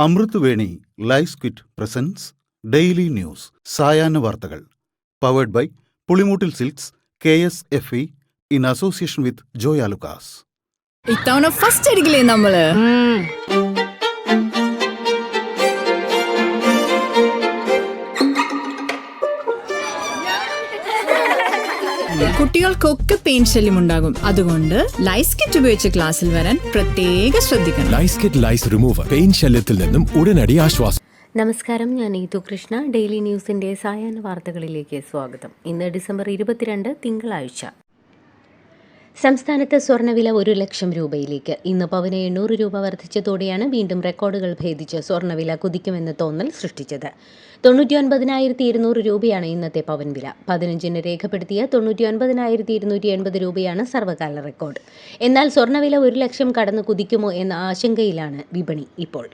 അമൃത് Veni lice kit presents daily news സായാഹ്ന വാർത്തകൾ powered by Pulimoottil silks KSFE in association with Joyalukkas. ഇത്തവണ first അടിക്കില്ലേ നമ്മള്? കുട്ടികൾക്കൊക്കെ പെയിൻ ശല്യം ഉണ്ടാകും. അതുകൊണ്ട് ലൈസ് കിറ്റ് ഉപയോഗിച്ച് ക്ലാസ്സിൽ വരാൻ പ്രത്യേക ശ്രദ്ധിക്കണം. ലൈസ് കിറ്റ് ലൈസ് റിമൂവർ പെയിൻ ശല്യത്തിൽ നിന്നും ഉടനടി ആശ്വാസം. നമസ്കാരം, ഞാൻ നീതു കൃഷ്ണ. ഡെയിലി ന്യൂസിൻ്റെ സായാഹ്ന വാർത്തകളിലേക്ക് സ്വാഗതം. ഇന്ന് ഡിസംബർ 22 തിങ്കളാഴ്ച. സംസ്ഥാനത്ത് സ്വർണ്ണവില 1 ലക്ഷം രൂപയിലേക്ക്. ഇന്ന് പവന് 800 രൂപ വർദ്ധിച്ചതോടെയാണ് വീണ്ടും റെക്കോർഡുകൾ ഭേദിച്ച് സ്വർണ്ണവില കുതിക്കുമെന്ന തോന്നൽ സൃഷ്ടിച്ചത്. 99,200 രൂപയാണ് ഇന്നത്തെ പവൻ വില. 15-ന് രേഖപ്പെടുത്തിയ 99,280 രൂപയാണ് സർവ്വകാല റെക്കോർഡ്. എന്നാൽ സ്വർണ്ണവില 1 ലക്ഷം കടന്ന് കുതിക്കുമോ എന്ന ആശങ്കയിലാണ് വിപണി ഇപ്പോൾ.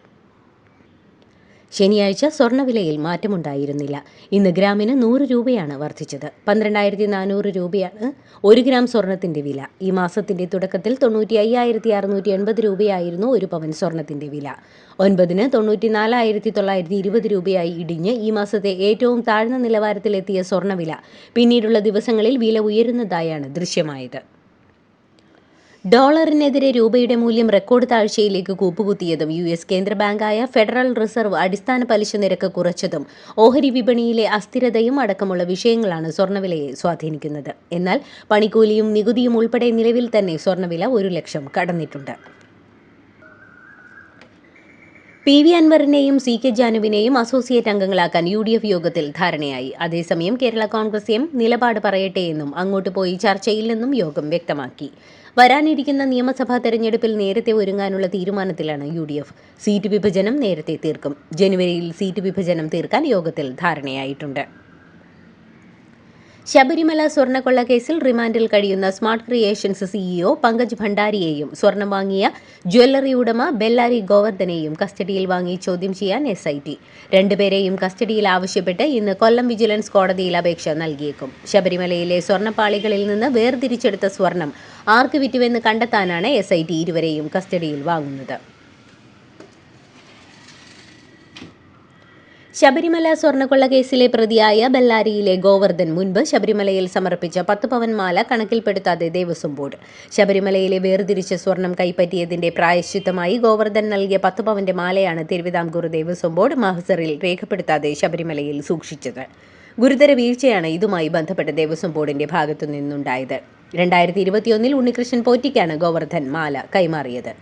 ശനിയാഴ്ച സ്വർണ്ണവിലയിൽ മാറ്റമുണ്ടായിരുന്നില്ല. ഇന്ന് ഗ്രാമിന് 100 രൂപയാണ് വർദ്ധിച്ചത്. 12,400 രൂപയാണ് 1 ഗ്രാം സ്വർണത്തിന്റെ വില. ഈ മാസത്തിന്റെ തുടക്കത്തിൽ 95,680 രൂപയായിരുന്നു 1 പവൻ സ്വർണത്തിന്റെ വില. 9-ന് 94,920 രൂപയായി ഇടിഞ്ഞ് ഈ മാസത്തെ ഏറ്റവും താഴ്ന്ന നിലവാരത്തിലെത്തിയ സ്വർണ്ണവില പിന്നീടുള്ള ദിവസങ്ങളിൽ വില ഉയരുന്നതായാണ് ദൃശ്യമായത്. ഡോളറിനെതിരെ രൂപയുടെ മൂല്യം റെക്കോർഡ് താഴ്ചയിലേക്ക് കൂപ്പുകുത്തിയതും US കേന്ദ്ര ബാങ്കായ ഫെഡറൽ റിസർവ് അടിസ്ഥാന പലിശ നിരക്ക് കുറച്ചതും ഓഹരി വിപണിയിലെ അസ്ഥിരതയും അടക്കമുള്ള വിഷയങ്ങളാണ് സ്വർണ്ണവിലയെ സ്വാധീനിക്കുന്നത്. എന്നാൽ പണിക്കൂലിയും നികുതിയും ഉൾപ്പെടെ നിലവിൽ തന്നെ സ്വർണ്ണവില 1 ലക്ഷം കടന്നിട്ടുണ്ട്. PV അൻവറിനെയും CK ജാനുവിനെയും അസോസിയേറ്റ് അംഗങ്ങളാക്കാൻ UDF യോഗത്തിൽ ധാരണയായി. അതേസമയം കേരള കോൺഗ്രസ് എം നിലപാട് പറയട്ടെയെന്നും അങ്ങോട്ട് പോയി ചർച്ചയില്ലെന്നും യോഗം വ്യക്തമാക്കി. വരാനിരിക്കുന്ന നിയമസഭാ തെരഞ്ഞെടുപ്പിൽ നേരത്തെ ഒരുങ്ങാനുള്ള തീരുമാനത്തിലാണ് UDF. സീറ്റ് വിഭജനം നേരത്തെ തീർക്കും. ജനുവരിയിൽ സീറ്റ് വിഭജനം തീർക്കാൻ യോഗത്തിൽ ധാരണയായിട്ടുണ്ട്. ശബരിമല സ്വർണ്ണക്കൊള്ള കേസിൽ റിമാൻഡിൽ കഴിയുന്ന സ്മാർട്ട് ക്രിയേഷൻസ് CEO പങ്കജ് ഭണ്ഡാരിയെയും സ്വർണം വാങ്ങിയ ജ്വല്ലറി ഉടമ ബെല്ലാരി ഗോവർദ്ധനെയും കസ്റ്റഡിയിൽ വാങ്ങി ചോദ്യം ചെയ്യാൻ SIT. രണ്ടുപേരെയും കസ്റ്റഡിയിൽ ആവശ്യപ്പെട്ട് ഇന്ന് കൊല്ലം വിജിലൻസ് കോടതിയിൽ അപേക്ഷ നൽകിയേക്കും. ശബരിമലയിലെ സ്വർണ്ണപ്പാളികളിൽ നിന്ന് വേർതിരിച്ചെടുത്ത സ്വർണം ആർക്ക് വിറ്റുവെന്ന് കണ്ടെത്താനാണ് SIT ഇരുവരെയും കസ്റ്റഡിയിൽ വാങ്ങുന്നത്. ശബരിമല സ്വർണ്ണക്കൊള്ള കേസിലെ പ്രതിയായ ബെല്ലാരിയിലെ ഗോവർദ്ധൻ മുൻപ് ശബരിമലയിൽ സമർപ്പിച്ച 10 പവൻ മാല കണക്കിൽപ്പെടുത്താതെ ദേവസ്വം ബോർഡ്. ശബരിമലയിലെ വേർതിരിച്ച സ്വർണം കൈപ്പറ്റിയതിന്റെ പ്രായശ്ചിത്തമായി ഗോവർദ്ധൻ നൽകിയ 10 പവന്റെ മാലയാണ് തിരുവിതാംകൂർ ദേവസ്വം ബോർഡ് മഹസറിൽ രേഖപ്പെടുത്താതെ ശബരിമലയിൽ സൂക്ഷിച്ചത്. ഗുരുതര വീഴ്ചയാണ് ഇതുമായി ബന്ധപ്പെട്ട് ദേവസ്വം ബോർഡിന്റെ ഭാഗത്തു നിന്നുണ്ടായത്. 2021 ഉണ്ണികൃഷ്ണൻ പോറ്റിക്കാണ് ഗോവർദ്ധൻ മാല കൈമാറിയത്.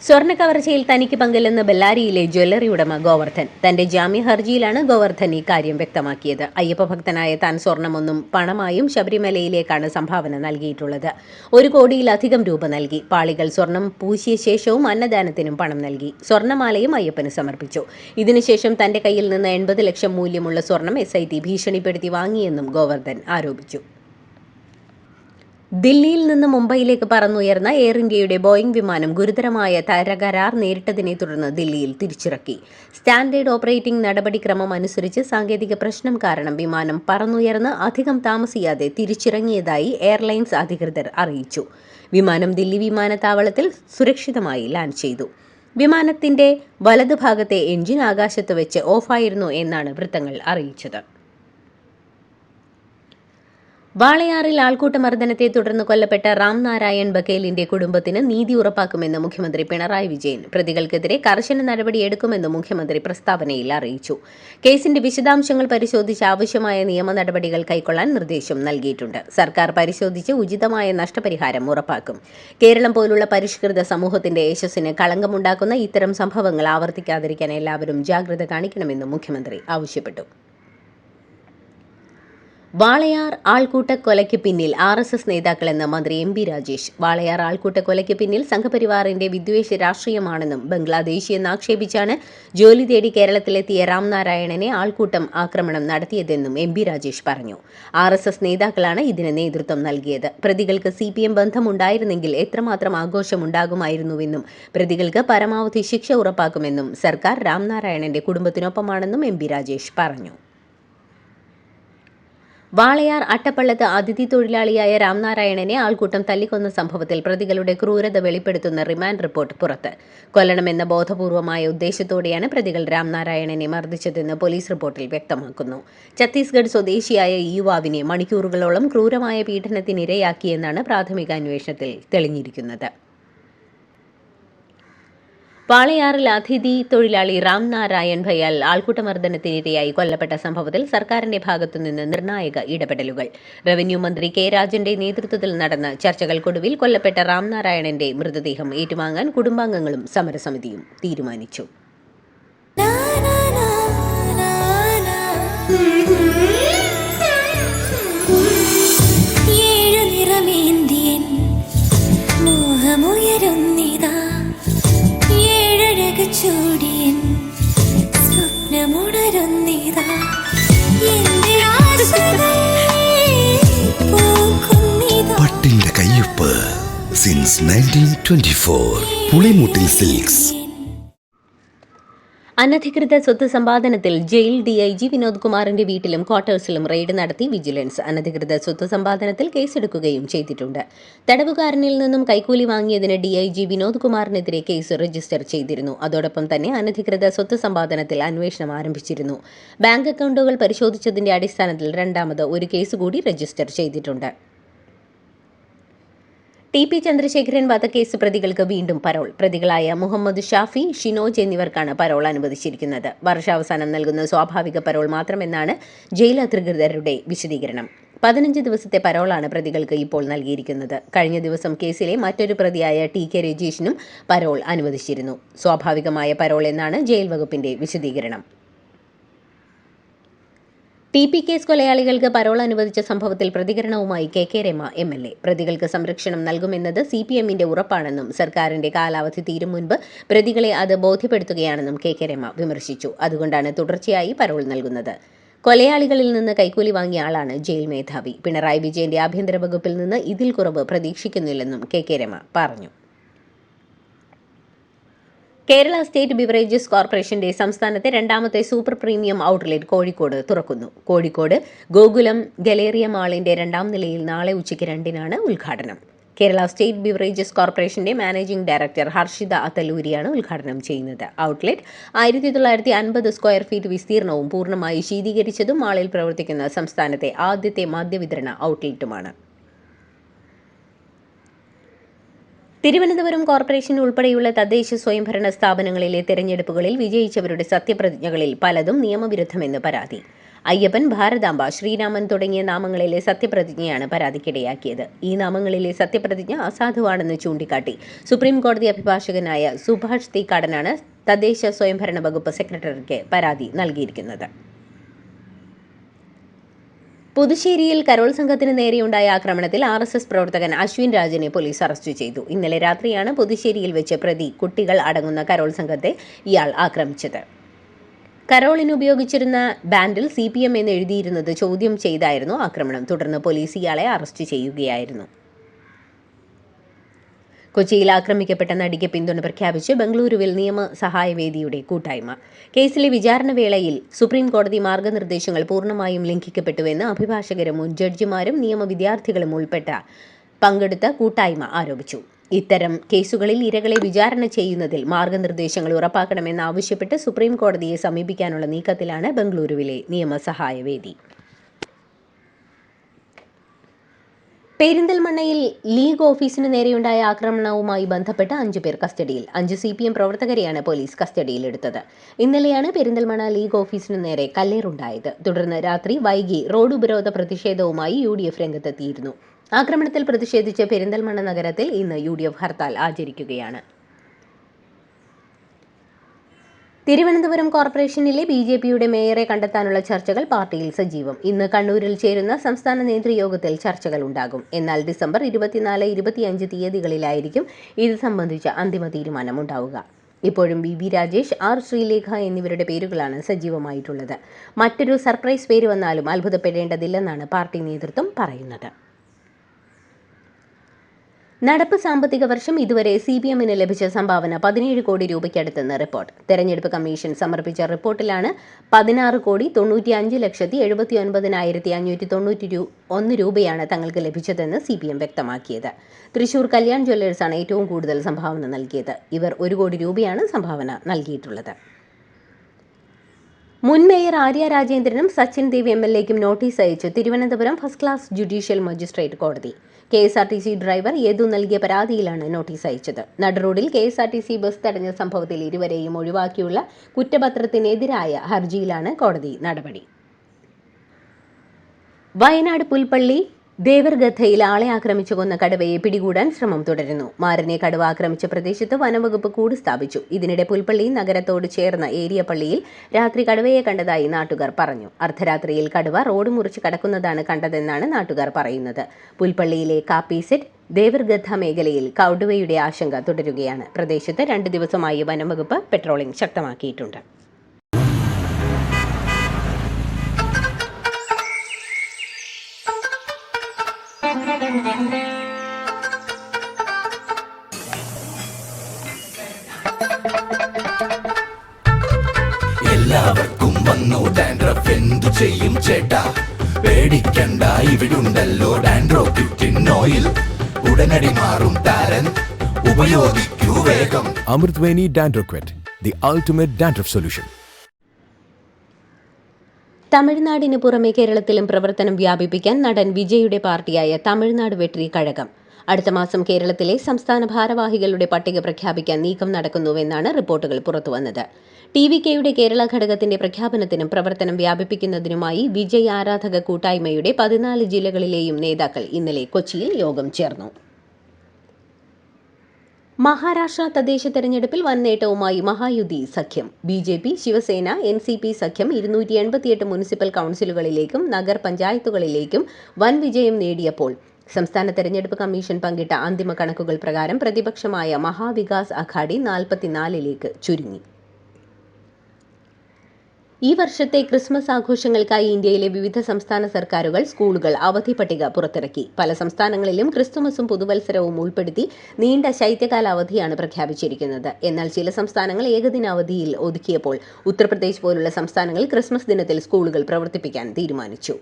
സ്വർണ്ണ കവർച്ചയിൽ തനിക്ക് പങ്കില്ലെന്ന് ബെല്ലാരിയിലെ ജ്വല്ലറി ഉടമ ഗോവർദ്ധൻ. തന്റെ ജാമ്യ ഹർജിയിലാണ് ഗോവർദ്ധൻ ഇക്കാര്യം വ്യക്തമാക്കിയത്. അയ്യപ്പ ഭക്തനായ താൻ സ്വർണമൊന്നും പണമായും ശബരിമലയിലേക്കാണ് സംഭാവന നൽകിയിട്ടുള്ളത്. 1 കോടിയിലധികം രൂപ നൽകി. പാളികൾ സ്വർണം പൂശിയ ശേഷവും അന്നദാനത്തിനും പണം നൽകി. സ്വർണ്ണമാലയും അയ്യപ്പന് സമർപ്പിച്ചു. ഇതിനുശേഷം തന്റെ കയ്യിൽ നിന്ന് 80 ലക്ഷം മൂല്യമുള്ള സ്വർണം SIT ഭീഷണിപ്പെടുത്തി വാങ്ങിയെന്നും ഗോവർദ്ധൻ ആരോപിച്ചു. ദില്ലിയിൽ നിന്ന് മുംബൈയിലേക്ക് പറന്നുയർന്ന എയർ ഇന്ത്യയുടെ ബോയിംഗ് വിമാനം ഗുരുതരമായ തകരാർ നേരിട്ടതിനെ തുടർന്ന് ദില്ലിയിൽ തിരിച്ചിറക്കി. സ്റ്റാൻഡേർഡ് ഓപ്പറേറ്റിംഗ് നടപടിക്രമം അനുസരിച്ച് സാങ്കേതിക പ്രശ്നം കാരണം വിമാനം പറന്നുയർന്ന് അധികം താമസിയാതെ തിരിച്ചിറങ്ങിയതായി എയർലൈൻസ് അധികൃതർ അറിയിച്ചു. വിമാനം ദില്ലി വിമാനത്താവളത്തിൽ സുരക്ഷിതമായി ലാൻഡ് ചെയ്തു. വിമാനത്തിന്റെ വലതുഭാഗത്തെ എഞ്ചിൻ ആകാശത്ത് വെച്ച് ഓഫായിരുന്നു എന്നാണ് വൃത്തങ്ങൾ അറിയിച്ചത്. വാളയാറിൽ ആൾക്കൂട്ടമർദ്ദനത്തെ തുടർന്ന് കൊല്ലപ്പെട്ട രാംനാരായൺ ബഘേലിന്റെ കുടുംബത്തിന് നീതി ഉറപ്പാക്കുമെന്ന് മുഖ്യമന്ത്രി പിണറായി വിജയൻ. പ്രതികൾക്കെതിരെ കർശന നടപടിയെടുക്കുമെന്ന് മുഖ്യമന്ത്രി പ്രസ്താവനയിൽ അറിയിച്ചു. കേസിന്റെ വിശദാംശങ്ങൾ പരിശോധിച്ച് ആവശ്യമായ നിയമ നടപടികൾ കൈക്കൊള്ളാൻ നിർദ്ദേശം നൽകിയിട്ടുണ്ട്. സർക്കാർ പരിശോധിച്ച് ഉചിതമായ നഷ്ടപരിഹാരം ഉറപ്പാക്കും. കേരളം പോലുള്ള പരിഷ്കൃത സമൂഹത്തിന്റെ യശസ്സിന് കളങ്കമുണ്ടാക്കുന്ന ഇത്തരം സംഭവങ്ങൾ ആവർത്തിക്കാതിരിക്കാൻ എല്ലാവരും ജാഗ്രത കാണിക്കണമെന്നും മുഖ്യമന്ത്രി ആവശ്യപ്പെട്ടു. വാളയാർ ആൾക്കൂട്ടക്കൊലയ്ക്ക് പിന്നിൽ RSS നേതാക്കളെന്ന് മന്ത്രി MB രാജേഷ്. വാളയാർ ആൾക്കൂട്ടക്കൊലയ്ക്ക് പിന്നിൽ സംഘപരിവാറിന്റെ വിദ്വേഷ രാഷ്ട്രീയമാണെന്നും ബംഗ്ലാദേശിയെന്ന് ആക്ഷേപിച്ചാണ് ജോലി തേടി കേരളത്തിലെത്തിയ രാംനാരായണനെ ആൾക്കൂട്ടം ആക്രമണം നടത്തിയതെന്നും MB രാജേഷ് പറഞ്ഞു. RSS നേതാക്കളാണ് ഇതിന് നേതൃത്വം നൽകിയത്. പ്രതികൾക്ക് CPM ബന്ധമുണ്ടായിരുന്നെങ്കിൽ എത്രമാത്രം ആഘോഷമുണ്ടാകുമായിരുന്നുവെന്നും പ്രതികൾക്ക് പരമാവധി ശിക്ഷ ഉറപ്പാക്കുമെന്നും സർക്കാർ രാംനാരായണന്റെ കുടുംബത്തിനൊപ്പമാണെന്നും MB രാജേഷ് പറഞ്ഞു. വാളയാർ അട്ടപ്പള്ളത്ത് അതിഥി തൊഴിലാളിയായ രാംനാരായണനെ ആൾക്കൂട്ടം തല്ലിക്കൊന്ന സംഭവത്തിൽ പ്രതികളുടെ ക്രൂരത വെളിപ്പെടുത്തുന്ന റിമാൻഡ് റിപ്പോർട്ട് പുറത്ത്. കൊല്ലണമെന്ന ബോധപൂർവമായ ഉദ്ദേശത്തോടെയാണ് പ്രതികൾ രാംനാരായണനെ മർദ്ദിച്ചതെന്ന് പോലീസ് റിപ്പോർട്ടിൽ വ്യക്തമാക്കുന്നു. ഛത്തീസ്ഗഡ് സ്വദേശിയായ ഈ യുവാവിനെ മണിക്കൂറുകളോളം ക്രൂരമായ പീഡനത്തിനിരയാക്കിയെന്നാണ് പ്രാഥമിക അന്വേഷണത്തിൽ തെളിഞ്ഞിരിക്കുന്നത്. വാളയാറിൽ അതിഥി തൊഴിലാളി രാംനാരായൺ ഭയ്യാൽ ആൾക്കൂട്ടമർദ്ദനത്തിനിരയായി കൊല്ലപ്പെട്ട സംഭവത്തിൽ സർക്കാരിന്റെ ഭാഗത്തുനിന്ന് നിർണായക ഇടപെടലുകൾ. റവന്യൂ മന്ത്രി കെ രാജന്റെ നേതൃത്വത്തിൽ നടന്ന ചർച്ചകൾക്കൊടുവിൽ കൊല്ലപ്പെട്ട രാംനാരായണന്റെ മൃതദേഹം ഏറ്റുവാങ്ങാൻ കുടുംബാംഗങ്ങളും സമരസമിതിയും തീരുമാനിച്ചു. പട്ടിന്റെ കയ്യൊപ്പ് സിൻസ് 1924 പുളിമൂട്ടിൽ സിൽക്സ്. അനധികൃത സ്വത്ത് സമ്പാദനത്തിൽ ജയിൽ ഡിഐജി വിനോദ് കുമാറിന്റെ വീട്ടിലും ക്വാർട്ടേഴ്സിലും റെയ്ഡ് നടത്തി വിജിലൻസ്. അനധികൃത സ്വത്ത് സമ്പാദനത്തിൽ കേസെടുക്കുകയും ചെയ്തിട്ടുണ്ട്. തടവുകാരനിൽ നിന്നും കൈക്കൂലി വാങ്ങിയതിന് ഡിഐജി വിനോദ് കുമാറിനെതിരെ കേസ് രജിസ്റ്റർ ചെയ്തിരുന്നു. അതോടൊപ്പം തന്നെ അനധികൃത സ്വത്ത് സമ്പാദനത്തിൽ അന്വേഷണം ആരംഭിച്ചിരുന്നു. ബാങ്ക് അക്കൗണ്ടുകൾ പരിശോധിച്ചതിന്റെ അടിസ്ഥാനത്തിൽ രണ്ടാമത് ഒരു കേസ് കൂടി രജിസ്റ്റർ ചെയ്തിട്ടുണ്ട്. ടി.പി. ചന്ദ്രശേഖരൻ വധക്കേസ് പ്രതികൾക്ക് വീണ്ടും പരോൾ. പ്രതികളായ മുഹമ്മദ് ഷാഫി, ഷിനോജ് എന്നിവർക്കാണ് പരോൾ അനുവദിച്ചിരിക്കുന്നത്. വർഷാവസാനം നൽകുന്ന സ്വാഭാവിക പരോൾ മാത്രമെന്നാണ് ജയിൽ അധികൃതരുടെ വിശദീകരണം. 15 ദിവസത്തെ പരോളാണ് പ്രതികൾക്ക് ഇപ്പോൾ നൽകിയിരിക്കുന്നത്. കഴിഞ്ഞ ദിവസം കേസിലെ മറ്റൊരു പ്രതിയായ ടി.കെ. രജീഷിനും പരോൾ അനുവദിച്ചിരുന്നു. സ്വാഭാവികമായ പരോൾ എന്നാണ് ജയിൽ വകുപ്പിന്റെ വിശദീകരണം. ടി.പി. കേസ് കൊലയാളികൾക്ക് പരോൾ അനുവദിച്ച സംഭവത്തിൽ പ്രതികരണവുമായി കെ രമ എം.എൽ.എ. പ്രതികൾക്ക് സംരക്ഷണം നൽകുമെന്നത് CPMന്റെ ഉറപ്പാണെന്നും സർക്കാരിന്റെ കാലാവധി തീരും മുൻപ് പ്രതികളെ അത് ബോധ്യപ്പെടുത്തുകയാണെന്നും കെ രമ വിമർശിച്ചു. അതുകൊണ്ടാണ് തുടർച്ചയായി പരോൾ നൽകുന്നത്. കൊലയാളികളിൽ നിന്ന് കൈക്കൂലി വാങ്ങിയ ആളാണ് ജയിൽ മേധാവി. പിണറായി വിജയന്റെ ആഭ്യന്തര വകുപ്പിൽ നിന്ന് ഇതിൽ കുറവ് പ്രതീക്ഷിക്കുന്നില്ലെന്നും കെ രമ പറഞ്ഞു. കേരള സ്റ്റേറ്റ് ബിവറേജസ് കോർപ്പറേഷന്റെ സംസ്ഥാനത്തെ രണ്ടാമത്തെ സൂപ്പർ പ്രീമിയം ഔട്ട്ലെറ്റ് കോഴിക്കോട് തുറക്കുന്നു. കോഴിക്കോട് ഗോകുലം ഗലേറിയ മാളിന്റെ 2ാം നിലയിൽ നാളെ ഉച്ചയ്ക്ക് 2-നാണ് ഉദ്ഘാടനം. കേരള സ്റ്റേറ്റ് ബിവറേജസ് കോർപ്പറേഷന്റെ മാനേജിംഗ് ഡയറക്ടർ ഹർഷിത അത്തല്ലൂരിയാണ് ഉദ്ഘാടനം ചെയ്യുന്നത്. ഔട്ട്ലെറ്റ് 1950 സ്ക്വയർ ഫീറ്റ് വിസ്തീർണവും പൂർണ്ണമായി ശീതീകരിച്ചതും മാളിൽ പ്രവർത്തിക്കുന്ന സംസ്ഥാനത്തെ ആദ്യത്തെ മദ്യവിതരണ ഔട്ട്ലെറ്റുമാണ്. തിരുവനന്തപുരം കോർപ്പറേഷൻ ഉൾപ്പെടെയുള്ള തദ്ദേശ സ്വയംഭരണ സ്ഥാപനങ്ങളിലെ തെരഞ്ഞെടുപ്പുകളിൽ വിജയിച്ചവരുടെ സത്യപ്രതിജ്ഞകളിൽ പലതും നിയമവിരുദ്ധമെന്ന് പരാതി. അയ്യപ്പൻ, ഭാരതാംബ, ശ്രീരാമൻ തുടങ്ങിയ നാമങ്ങളിലെ സത്യപ്രതിജ്ഞയാണ് പരാതിക്കിടയാക്കിയത്. ഈ നാമങ്ങളിലെ സത്യപ്രതിജ്ഞ അസാധുവാണെന്ന് ചൂണ്ടിക്കാട്ടി സുപ്രീം കോടതി അഭിഭാഷകനായ സുഭാഷ് തീക്കാടനാണ് തദ്ദേശ സ്വയംഭരണ വകുപ്പ് സെക്രട്ടറിക്ക് പരാതി നൽകിയിരിക്കുന്നത്. പുതുശ്ശേരിയിൽ കരോൾ സംഘത്തിന് നേരെയുണ്ടായ ആക്രമണത്തിൽ RSS പ്രവർത്തകൻ അശ്വിൻ രാജിനെ പോലീസ് അറസ്റ്റ് ചെയ്തു. ഇന്നലെ രാത്രിയാണ് പുതുശ്ശേരിയിൽ വെച്ച് പ്രതി കുട്ടികൾ അടങ്ങുന്ന കരോൾ സംഘത്തെ ഇയാൾ ആക്രമിച്ചത്. കരോളിന് ഉപയോഗിച്ചിരുന്ന ബാൻഡിൽ CPM എന്ന് എഴുതിയിരുന്നത് ചോദ്യം ചെയ്തായിരുന്നു ആക്രമണം. തുടർന്ന് പോലീസ് ഇയാളെ അറസ്റ്റ് ചെയ്യുകയായിരുന്നു. കൊച്ചിയിൽ ആക്രമിക്കപ്പെട്ട നടിക്ക് പിന്തുണ പ്രഖ്യാപിച്ച് ബംഗളൂരുവിൽ നിയമസഹായവേദിയുടെ കൂട്ടായ്മ. കേസിലെ വിചാരണവേളയിൽ സുപ്രീം കോടതി മാർഗനിർദ്ദേശങ്ങൾ പൂർണ്ണമായും ലംഘിക്കപ്പെട്ടുവെന്ന് അഭിഭാഷകരും മുൻ ജഡ്ജിമാരും നിയമ വിദ്യാർത്ഥികളും പങ്കെടുത്ത കൂട്ടായ്മ ആരോപിച്ചു. ഇത്തരം കേസുകളിൽ ഇരകളെ വിചാരണ ചെയ്യുന്നതിൽ മാർഗനിർദ്ദേശങ്ങൾ ഉറപ്പാക്കണമെന്നാവശ്യപ്പെട്ട് സുപ്രീം കോടതിയെ സമീപിക്കാനുള്ള നീക്കത്തിലാണ് ബംഗളൂരുവിലെ നിയമസഹായവേദി. പെരിന്തൽമണ്ണയിൽ ലീഗ് ഓഫീസിന് നേരെയുണ്ടായ ആക്രമണവുമായി ബന്ധപ്പെട്ട് 5 പേർ കസ്റ്റഡിയിൽ. 5 CPM പ്രവർത്തകരെയാണ് പോലീസ് കസ്റ്റഡിയിലെടുത്തത്. ഇന്നലെയാണ് പെരിന്തൽമണ്ണ ലീഗ് ഓഫീസിന് നേരെ കല്ലേറുണ്ടായത്. തുടർന്ന് രാത്രി വൈകി റോഡ് ഉപരോധ പ്രതിഷേധവുമായി UDF രംഗത്തെത്തിയിരുന്നു. ആക്രമണത്തിൽ പ്രതിഷേധിച്ച് പെരിന്തൽമണ്ണ നഗരത്തിൽ ഇന്ന് UDF ഹർത്താൽ ആചരിക്കുകയാണ്. തിരുവനന്തപുരം കോർപ്പറേഷനിലെ BJPയുടെ മേയറെ കണ്ടെത്താനുള്ള ചർച്ചകൾ പാർട്ടിയിൽ സജീവം. ഇന്ന് കണ്ണൂരിൽ ചേരുന്ന സംസ്ഥാന നേതൃയോഗത്തിൽ ചർച്ചകൾ ഉണ്ടാകും. എന്നാൽ ഡിസംബർ 24, 25 തീയതികളിലായിരിക്കും ഇത് സംബന്ധിച്ച അന്തിമ തീരുമാനമുണ്ടാവുക. ഇപ്പോഴും BB രാജേഷ്, R ശ്രീലേഖ എന്നിവരുടെ പേരുകളാണ് സജീവമായിട്ടുള്ളത്. മറ്റൊരു സർപ്രൈസ് പേര് വന്നാലും അത്ഭുതപ്പെടേണ്ടതില്ലെന്നാണ് പാർട്ടി നേതൃത്വം പറയുന്നത്. നടപ്പ് സാമ്പത്തിക വർഷം ഇതുവരെ CPMന് ലഭിച്ച സംഭാവന 17 കോടി രൂപയ്ക്കടുത്തെന്ന് റിപ്പോർട്ട്. തെരഞ്ഞെടുപ്പ് കമ്മീഷൻ സമർപ്പിച്ച റിപ്പോർട്ടിലാണ് 16,95,79,591 രൂപയാണ് തങ്ങൾക്ക് ലഭിച്ചതെന്ന് CPM വ്യക്തമാക്കിയത്. തൃശൂർ കല്യാൺ ജ്വല്ലേഴ്സാണ് ഏറ്റവും കൂടുതൽ സംഭാവന നൽകിയത്. ഇവർ 1 കോടി രൂപയാണ് സംഭാവന നൽകിയിട്ടുള്ളത്. മുൻ മേയർ ആര്യ രാജേന്ദ്രനും സച്ചിൻ ദേവ് MLAയ്ക്കും നോട്ടീസ് അയച്ചു Thiruvananthapuram first class judicial magistrate കോടതി. KSRTC ഡ്രൈവർ യേതു നൽകിയ പരാതിയിലാണ് നോട്ടീസ് അയച്ചത്. നടുറോഡിൽ KSRTC ബസ് തടഞ്ഞ സംഭവത്തിൽ ഇരുവരെയും ഒഴിവാക്കിയുള്ള കുറ്റപത്രത്തിനെതിരായ ഹർജിയിലാണ് കോടതി നടപടി. വയനാട് പുൽപ്പള്ളി ദേവർഗദ്ധയിൽ ആളെ ആക്രമിച്ചു കൊന്ന കടുവയെ പിടികൂടാൻ ശ്രമം തുടരുന്നു. മാരനെ കടുവ ആക്രമിച്ച പ്രദേശത്ത് വനംവകുപ്പ് കൂട് സ്ഥാപിച്ചു. ഇതിനിടെ പുൽപ്പള്ളി നഗരത്തോട് ചേർന്ന ഏരിയ പള്ളിയിൽ രാത്രി കടുവയെ കണ്ടതായി നാട്ടുകാർ പറഞ്ഞു. അർദ്ധരാത്രിയിൽ കടുവ റോഡ് മുറിച്ച് കടക്കുന്നതാണ് കണ്ടതെന്നാണ് നാട്ടുകാർ പറയുന്നത്. പുൽപ്പള്ളിയിലെ കാപ്പിസെറ്റ് ദേവർഗദ്ധ മേഖലയിൽ കടുവയുടെ ആശങ്ക തുടരുകയാണ്. പ്രദേശത്ത് 2 ദിവസമായി വനംവകുപ്പ് പെട്രോളിംഗ് ശക്തമാക്കിയിട്ടുണ്ട്. എല്ലാവർക്കും വന്നു ഡാൻഡ്രഫ്, എന്തു ചെയ്യും ചേട്ടാ? പേടിക്കണ്ട, ഇവിടുണ്ടല്ലോ ഡാൻഡ്രോക്വിറ്റിൻ ഓയിൽ. ഉടനടി മാറും താരൻ, ഉപയോഗിക്കൂ വേഗം. Amrutweni Dandruff, the ultimate dandruff solution. തമിഴ്നാടിന് പുറമെ കേരളത്തിലും പ്രവർത്തനം വ്യാപിപ്പിക്കാൻ നടൻ വിജയുടെ പാർട്ടിയായ തമിഴ്നാട് വെട്രി കഴകം അടുത്ത മാസം കേരളത്തിലെ സംസ്ഥാന ഭാരവാഹികളുടെ പട്ടിക പ്രഖ്യാപിക്കാൻ നീക്കം നടക്കുന്നുവെന്നാണ് റിപ്പോർട്ടുകൾ പുറത്തുവന്നത്. TVKയുടെ കേരള ഘടകത്തിന്റെ പ്രഖ്യാപനത്തിനും പ്രവർത്തനം വ്യാപിപ്പിക്കുന്നതിനുമായി വിജയ് ആരാധക കൂട്ടായ്മയുടെ 14 ജില്ലകളിലെയും നേതാക്കൾ ഇന്നലെ കൊച്ചിയിൽ യോഗം ചേർന്നു. മഹാരാഷ്ട്ര തദ്ദേശ തെരഞ്ഞെടുപ്പിൽ വൻ നേട്ടവുമായി മഹായുതി സഖ്യം. BJP, ശിവസേന, NCP സഖ്യം 288 മുനിസിപ്പൽ കൗൺസിലുകളിലേക്കും നഗർ പഞ്ചായത്തുകളിലേക്കും വൻ വിജയം നേടിയപ്പോൾ സംസ്ഥാന തെരഞ്ഞെടുപ്പ് കമ്മീഷൻ പങ്കിട്ട അന്തിമ കണക്കുകൾ പ്രകാരം പ്രതിപക്ഷമായ മഹാവികാസ് അഘാഡി 44ലേക്ക് ചുരുങ്ങി. ഈ വർഷത്തെ ക്രിസ്മസ് ആഘോഷങ്ങൾക്കായി ഇന്ത്യയിലെ വിവിധ സംസ്ഥാന സർക്കാരുകൾ, സ്കൂളുകൾ അവധി പട്ടിക പുറത്തിറക്കി. പല സംസ്ഥാനങ്ങളിലും ക്രിസ്തുമസും പുതുവത്സരവും ഉൾപ്പെടുത്തി നീണ്ട ശൈത്യകാല അവധിയാണ് പ്രഖ്യാപിച്ചിരിക്കുന്നത്. എന്നാൽ ചില സംസ്ഥാനങ്ങൾ ഏകദിന അവധിയിൽ ഒതുക്കിയപ്പോൾ ഉത്തർപ്രദേശ് പോലുള്ള സംസ്ഥാനങ്ങൾ ക്രിസ്മസ് ദിനത്തിൽ സ്കൂളുകൾ പ്രവർത്തിപ്പിക്കാൻ തീരുമാനിച്ചു.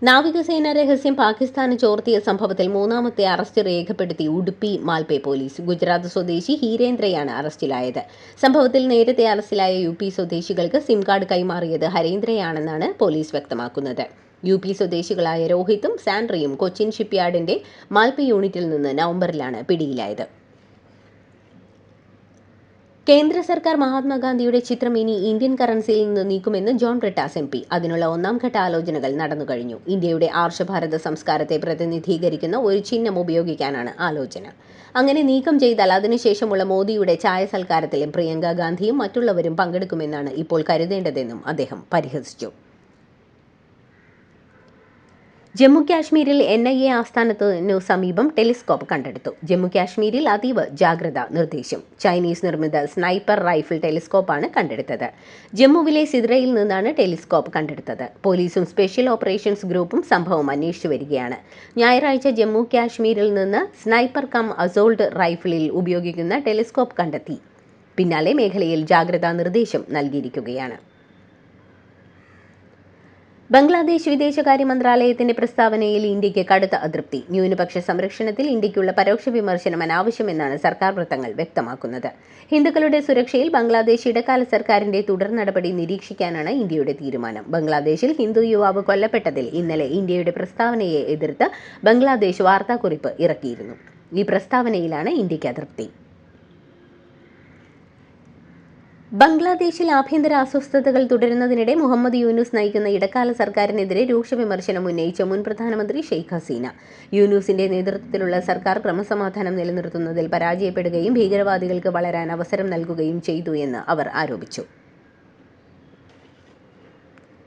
നാവികസേന രഹസ്യം പാകിസ്ഥാന് ചോർത്തിയ സംഭവത്തിൽ 3ാമത്തെ അറസ്റ്റ് രേഖപ്പെടുത്തി ഉടുപ്പി മാൽപേ പോലീസ്. ഗുജറാത്ത് സ്വദേശി ഹീരേന്ദ്രയാണ് അറസ്റ്റിലായത്. സംഭവത്തിൽ നേരത്തെ അറസ്റ്റിലായ UP സ്വദേശികൾക്ക് സിം കാർഡ് കൈമാറിയത് ഹരീന്ദ്രയാണെന്നാണ് പോലീസ് വ്യക്തമാക്കുന്നത്. UP സ്വദേശികളായ രോഹിത്തും സാൻഡ്രയും കൊച്ചിൻ ഷിപ്പ്യാർഡിന്റെ മാൽപേ യൂണിറ്റിൽ നിന്ന് നവംബറിലാണ് പിടിയിലായത്. കേന്ദ്ര സർക്കാർ മഹാത്മാഗാന്ധിയുടെ ചിത്രം ഇനി ഇന്ത്യൻ കറൻസിയിൽ നിന്ന് നീക്കുമെന്ന് ജോൺ ബ്രിട്ടാസ് MP. അതിനുള്ള 1ാം ഘട്ട ആലോചനകൾ നടന്നുകഴിഞ്ഞു. ഇന്ത്യയുടെ ആർഷഭാരത സംസ്കാരത്തെ പ്രതിനിധീകരിക്കുന്ന ഒരു ചിഹ്നം ഉപയോഗിക്കാനാണ് ആലോചന. അങ്ങനെ നീക്കം ചെയ്താൽ അതിനുശേഷമുള്ള മോദിയുടെ ചായ സൽക്കാരത്തിലും പ്രിയങ്ക ഗാന്ധിയും മറ്റുള്ളവരും പങ്കെടുക്കുമെന്നാണ് ഇപ്പോൾ കരുതേണ്ടതെന്നും അദ്ദേഹം പരിഹസിച്ചു. ജമ്മു കാശ്മീരിൽ NIA ആസ്ഥാനത്തിനു സമീപം ടെലിസ്കോപ്പ് കണ്ടെടുത്തു. ജമ്മു കാശ്മീരിൽ അതീവ ജാഗ്രതാ നിർദ്ദേശം. ചൈനീസ് നിർമ്മിത സ്നൈപ്പർ റൈഫിൾ ടെലിസ്കോപ്പാണ് കണ്ടെടുത്തത്. ജമ്മുവിലെ സിദ്രയിൽ നിന്നാണ് ടെലിസ്കോപ്പ് കണ്ടെടുത്തത്. പോലീസും സ്പെഷ്യൽ ഓപ്പറേഷൻസ് ഗ്രൂപ്പും സംഭവം അന്വേഷിച്ചു വരികയാണ്. ഞായറാഴ്ച ജമ്മു കാശ്മീരിൽ നിന്ന് സ്നൈപ്പർ കം അസോൾട്ട് റൈഫിളിൽ ഉപയോഗിക്കുന്ന ടെലിസ്കോപ്പ് കണ്ടെത്തി. പിന്നാലെ മേഖലയിൽ ജാഗ്രതാ നിർദ്ദേശം നൽകിയിരിക്കുകയാണ്. ബംഗ്ലാദേശ് വിദേശകാര്യ മന്ത്രാലയത്തിന്റെ പ്രസ്താവനയിൽ ഇന്ത്യയ്ക്ക് കടുത്ത അതൃപ്തി. ന്യൂനപക്ഷ സംരക്ഷണത്തിൽ ഇന്ത്യയ്ക്കുള്ള പരോക്ഷ വിമർശനം അനാവശ്യമെന്നാണ് സർക്കാർ വൃത്തങ്ങൾ വ്യക്തമാക്കുന്നത്. ഹിന്ദുക്കളുടെ സുരക്ഷയിൽ ബംഗ്ലാദേശ് ഇടക്കാല സർക്കാരിന്റെ തുടർ നടപടി നിരീക്ഷിക്കാനാണ് ഇന്ത്യയുടെ തീരുമാനം. ബംഗ്ലാദേശിൽ ഹിന്ദു യുവാവ് കൊല്ലപ്പെട്ടതിൽ ഇന്നലെ ഇന്ത്യയുടെ പ്രസ്താവനയെ എതിർത്ത് ബംഗ്ലാദേശ് വാർത്താക്കുറിപ്പ് ഇറക്കിയിരുന്നു. ഈ പ്രസ്താവനയിലാണ് ഇന്ത്യയ്ക്ക് അതൃപ്തി. ബംഗ്ലാദേശിൽ ആഭ്യന്തര അസ്വസ്ഥതകൾ തുടരുന്നതിനിടെ മുഹമ്മദ് യൂനുസ് നയിക്കുന്ന ഇടക്കാല സർക്കാരിനെതിരെ രൂക്ഷ വിമർശനം ഉന്നയിച്ച മുൻ പ്രധാനമന്ത്രി ഷെയ്ഖ് ഹസീന. യൂനുസിന്റെ നേതൃത്വത്തിലുള്ള സർക്കാർ ക്രമസമാധാനം നിലനിർത്തുന്നതിൽ പരാജയപ്പെടുകയും ഭീകരവാദികൾക്ക് വളരാൻ അവസരം നൽകുകയും ചെയ്തു എന്ന് അവർ ആരോപിച്ചു.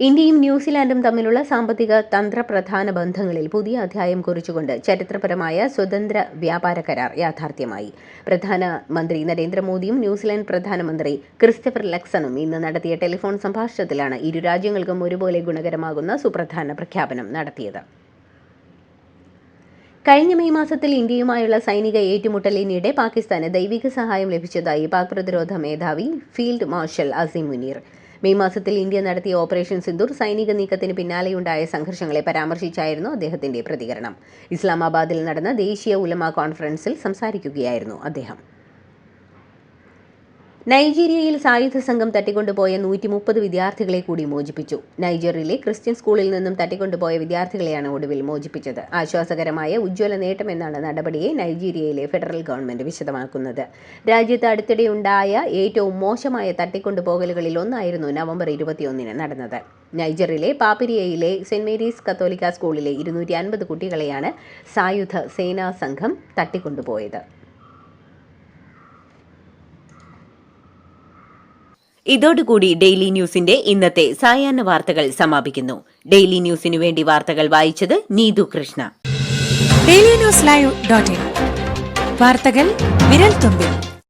ഇന്ത്യയും ന്യൂസിലാൻഡും തമ്മിലുള്ള സാമ്പത്തിക തന്ത്രപ്രധാന ബന്ധങ്ങളിൽ പുതിയ അധ്യായം കുറിച്ചുകൊണ്ട് ചരിത്രപരമായ സ്വതന്ത്ര വ്യാപാര കരാർ യാഥാർത്ഥ്യമായി. പ്രധാനമന്ത്രി നരേന്ദ്രമോദിയും ന്യൂസിലാൻഡ് പ്രധാനമന്ത്രി ക്രിസ്റ്റഫർ ലക്സണും ഇന്ന് നടത്തിയ ടെലിഫോൺ സംഭാഷണത്തിലാണ് ഇരു രാജ്യങ്ങൾക്കും ഒരുപോലെ ഗുണകരമാകുന്ന സുപ്രധാന പ്രഖ്യാപനം നടത്തിയത്. കഴിഞ്ഞ മെയ് മാസത്തിൽ ഇന്ത്യയുമായുള്ള സൈനിക ഏറ്റുമുട്ടലിനിടെ പാകിസ്ഥാന് ദൈവിക സഹായം ലഭിച്ചതായി പാക് പ്രതിരോധ മേധാവി field marshal Asim Munir. May മാസത്തിൽ ഇന്ത്യ നടത്തിയ ഓപ്പറേഷൻ സിന്ദൂർ സൈനിക നീക്കത്തിന് പിന്നാലെയുണ്ടായ സംഘർഷങ്ങളെ പരാമർശിച്ചായിരുന്നു അദ്ദേഹത്തിന്റെ പ്രതികരണം. ഇസ്ലാമാബാദിൽ നടന്ന ദേശീയ ഉലമ കോൺഫറൻസിൽ സംസാരിക്കുകയായിരുന്നു അദ്ദേഹം. നൈജീരിയയിൽ സായുധ സംഘം തട്ടിക്കൊണ്ടുപോയ 130 വിദ്യാർത്ഥികളെ കൂടി മോചിപ്പിച്ചു. നൈജറിലെ ക്രിസ്ത്യൻ സ്കൂളിൽ നിന്നും തട്ടിക്കൊണ്ടുപോയ വിദ്യാർത്ഥികളെയാണ് ഒടുവിൽ മോചിപ്പിച്ചത്. ആശ്വാസകരമായ ഉജ്ജ്വല നേട്ടമെന്നാണ് നടപടിയെ നൈജീരിയയിലെ ഫെഡറൽ ഗവൺമെന്റ് വിശദമാക്കുന്നത്. രാജ്യത്ത് അടുത്തിടെയുണ്ടായ ഏറ്റവും മോശമായ തട്ടിക്കൊണ്ടുപോകലുകളിൽ ഒന്നായിരുന്നു നവംബർ 21 നടന്നത്. നൈജറിലെ പാപ്പിരിയയിലെ സെന്റ് മേരീസ് കത്തോലിക്ക സ്കൂളിലെ 250 കുട്ടികളെയാണ് സായുധ സേനാ സംഘം തട്ടിക്കൊണ്ടുപോയത്. ഇതോടുകൂടി ഡെയിലി ന്യൂസിന്റെ ഇന്നത്തെ സായാഹ്ന വാർത്തകൾ സമാപിക്കുന്നു. ഡെയിലി ന്യൂസിനു വേണ്ടി വാർത്തകൾ വായിച്ചത് നീതു കൃഷ്ണ. DailyNewsLive.in വാർത്തകൾ വിരൽ തുമ്പിൽ.